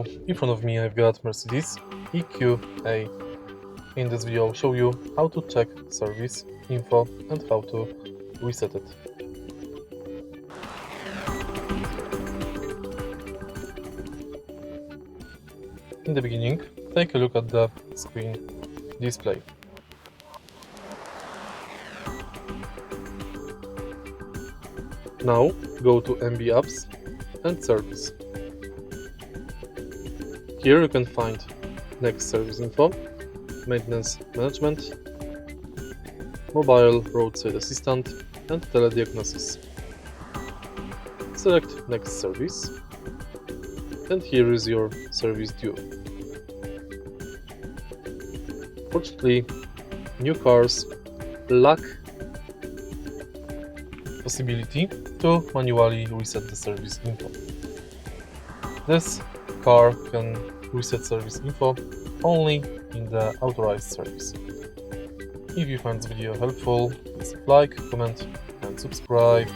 So in front of me I've got Mercedes EQA. In this video I'll show you how to check service info and how to reset it. In the beginning, take a look at the screen display. Now go to MB Apps and Service. Here you can find Next Service Info, Maintenance Management, Mobile Roadside Assistant and Telediagnosis. Select Next Service, and here is your service due. Fortunately, new cars lack possibility to manually reset the service info. This car can reset service info only in the authorized service. If you find this video helpful, please like, comment and subscribe.